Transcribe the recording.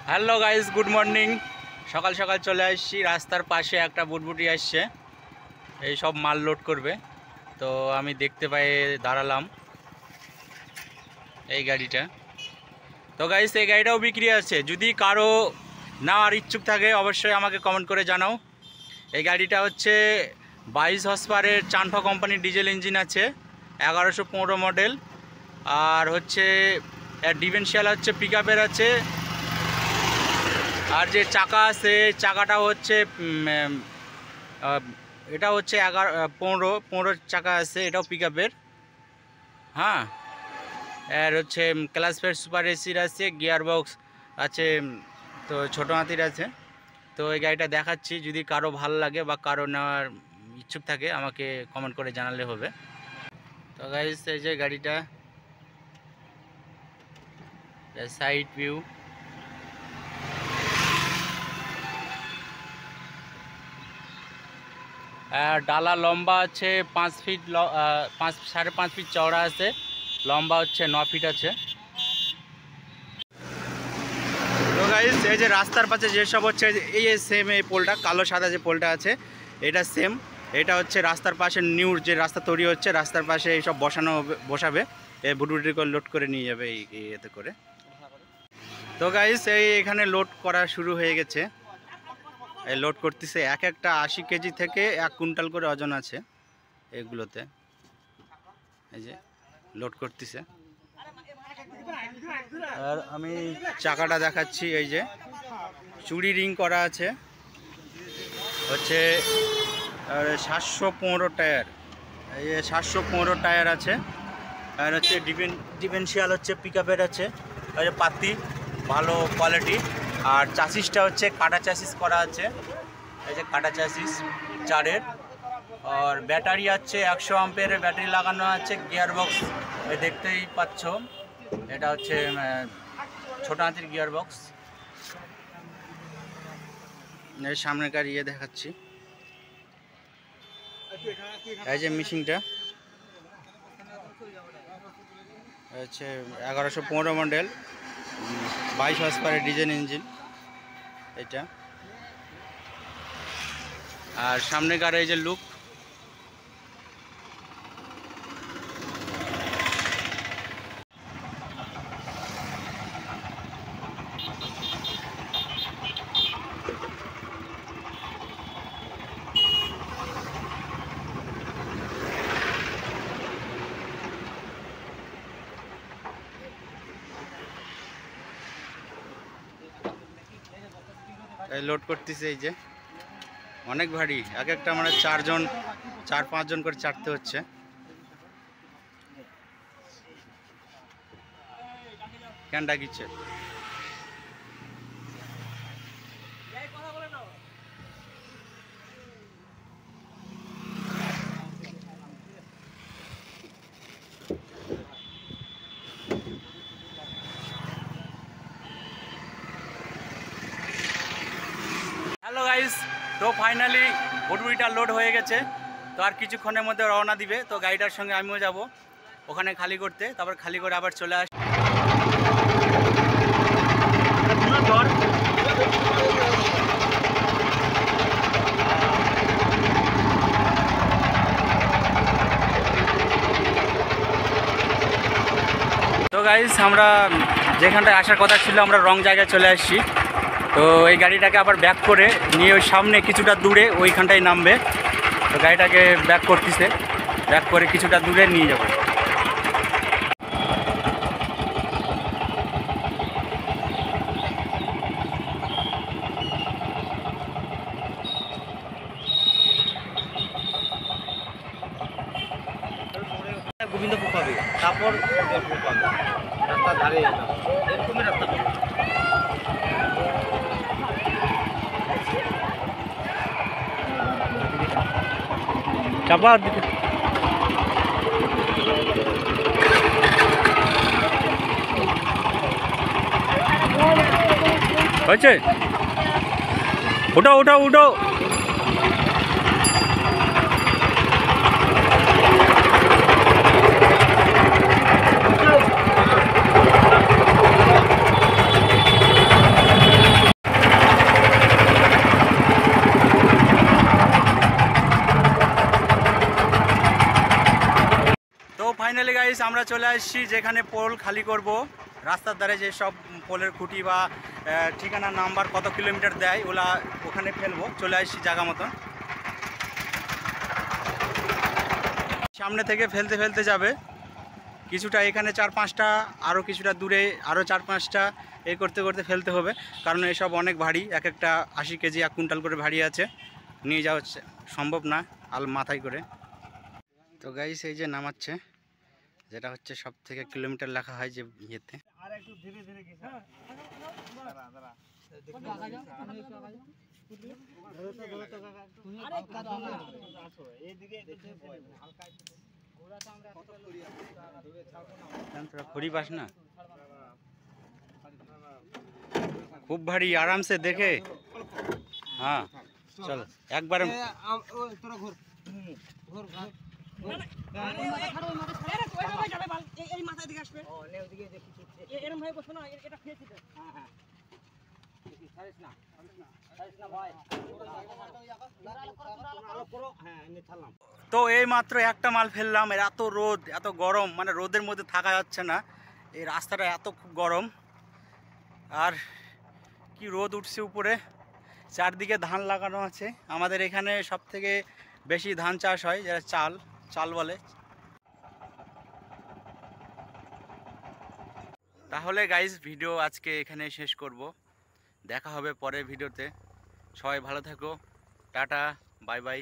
Hello guys, good morning. সকাল সকাল চলে আসছি। রাস্তার পাশে একটা বুটবুটি আসছে, এই সব মাল লোড করবে। তো আমি দেখতে পাই, দাঁড়ালাম এই গাড়িটা। তো গাইস, এই গাড়িটাও বিক্রি আছে। যদি কারো নেওয়ার ইচ্ছুক থাকে অবশ্যই আমাকে কমেন্ট করে জানাও। এই গাড়িটা হচ্ছে 22 হর্সপাওয়ারের চানফা কোম্পানির ডিজেল ইঞ্জিন আছে, 1115 মডেল। আর হচ্ছে ডিফেন্সিয়াল হচ্ছে পিকআপের আছে। আর যে চাকা আছে, চাকাটা হচ্ছে এটা হচ্ছে 15 চাকা আছে, এটাও পিকআপের। হ্যাঁ, আর হচ্ছে ক্লাস 5 সুপার এসির আছে, গিয়ার বক্স আছে, তো ছোটো হাতির আছে। তো এই গাড়িটা দেখাচ্ছি, যদি কারো ভালো লাগে বা কারো নেওয়ার ইচ্ছুক থাকে আমাকে কমেন্ট করে জানালে হবে। তো গাইস, এই যে গাড়িটা সাইড ভিউ। ডালা লম্বা আছে 5 ফিট, 5.5 ফিট চওড়া আছে, লম্বা হচ্ছে 9 ফিট আছে। তো গাইস, এই যে রাস্তার পাশে যেসব হচ্ছে এই সেম এই পোলটা, কালো সাদা যে পোলটা আছে এটা সেম। এটা হচ্ছে রাস্তার পাশে নিউ যে রাস্তা তৈরি হচ্ছে, রাস্তার পাশে এইসব বসাবে, এই বুটবুটি করে লোড করে নিয়ে যাবে এতে করে। তো গাইস, এখানে লোড করা শুরু হয়ে গেছে। এই লোড করতেছে, এক একটা 80 কেজি থেকে 1 কুইন্টাল করে ওজন আছে এগুলোতে। এই যে লোড করতেছে। আর আমি চাকাটা দেখাচ্ছি, এই যে চুড়ি রিং করা আছে, হচ্ছে 715 টায়ার। এই যে 715 টায়ার আছে। আর হচ্ছে ডিফেন্সিয়াল হচ্ছে পিকআপের আছে, এই যে পাতি ভালো কোয়ালিটি। আর চাসিসটা হচ্ছে কাটা চাসিস করা আছে, এই যে কাটা চাসিস 4-এর। আর ব্যাটারি আছে 100 অ্যাম্পিয়ারের ব্যাটারি লাগানো আছে। গিয়ার বক্স দেখতেই পাচ্ছ, এটা হচ্ছে ছোট হাতির গিয়ার বক্স। এই সামনেকার দেখাচ্ছি, এই যে মেশিনটা হচ্ছে 1115 মডেল, 22 হর্সপাওয়ারের ডিজেল ইঞ্জিন এটা। আর সামনেকার এই যে লুক, লোড করতেছে। এই যে অনেক ভারী, এক একটা মানে 4-5 জন করে চাটতে হচ্ছে। কেন ডাকিচ্ছে? হ্যালো গাইস, তো ফাইনালি বুটবুটিটা লোড হয়ে গেছে। তো আর কিছুক্ষণের মধ্যে রওনা দিবে। তো গাড়িটার সঙ্গে আমিও যাব ওখানে খালি করতে, তারপর খালি করে আবার চলে আস। তো গাইস, আমরা যেখানটায় আসার কথা ছিল আমরা রং জায়গায় চলে আসছি। তো এই গাড়িটাকে আবার ব্যাক করে নিয়ে ওই সামনে কিছুটা দূরে ওইখানটায় নামবে। তো গাড়িটাকে ব্যাক করতেছে, ব্যাক করে কিছুটা দূরে নিয়ে যাব। গোবিন্দপুর পাবে, তারপর রাস্তার ধারে এরকমই রাস্তা পাবে। চাপা দিতে হয়েছে। উঠাও উঠাও উঠাও। গাইস আমরা চলে আসছি যেখানে পোল খালি করব, রাস্তার ধারে যে সব পোলের খুঁটি বা ঠিকানা নাম্বার কত কিলোমিটার দেয় ওলা ওখানে ফেলবো। চলে আসছি জায়গা মতন, সামনে থেকে ফেলতে ফেলতে যাবে কিছুটা, এখানে 4-5টা, আরও কিছুটা দূরে আরও 4-5টা, এই করতে করতে ফেলতে হবে, কারণ এসব অনেক ভারী, এক একটা 80 কেজি 1 কুইন্টাল করে ভারী আছে, নিয়ে যাওয়া সম্ভব না আল মাথায় করে। তো গাইস এই যে নামাচ্ছে, যেটা হচ্ছে সব থেকে কিলোমিটার লেখা হয় যে ইয়েতে। খড়ি পাস না, খুব ভারী, आराम से देखे। हाँ चल एक बार তো এই মাত্র একটা মাল ফেললাম, এত রোদ এত গরম, মানে রোদের মধ্যে থাকা যাচ্ছে না, এই রাস্তাটা এত খুব গরম, আর কি রোদ উঠছে উপরে, চারদিকে ধান লাগানো আছে। আমাদের এখানে সব থেকে বেশি ধান চাষ হয়, যেটা চাল চাল বলে। তাহলে গাইস ভিডিও আজকে এখানে শেষ করব, দেখা হবে পরের ভিডিওতে। সবাই ভালো থাকো, টাটা, বাই বাই।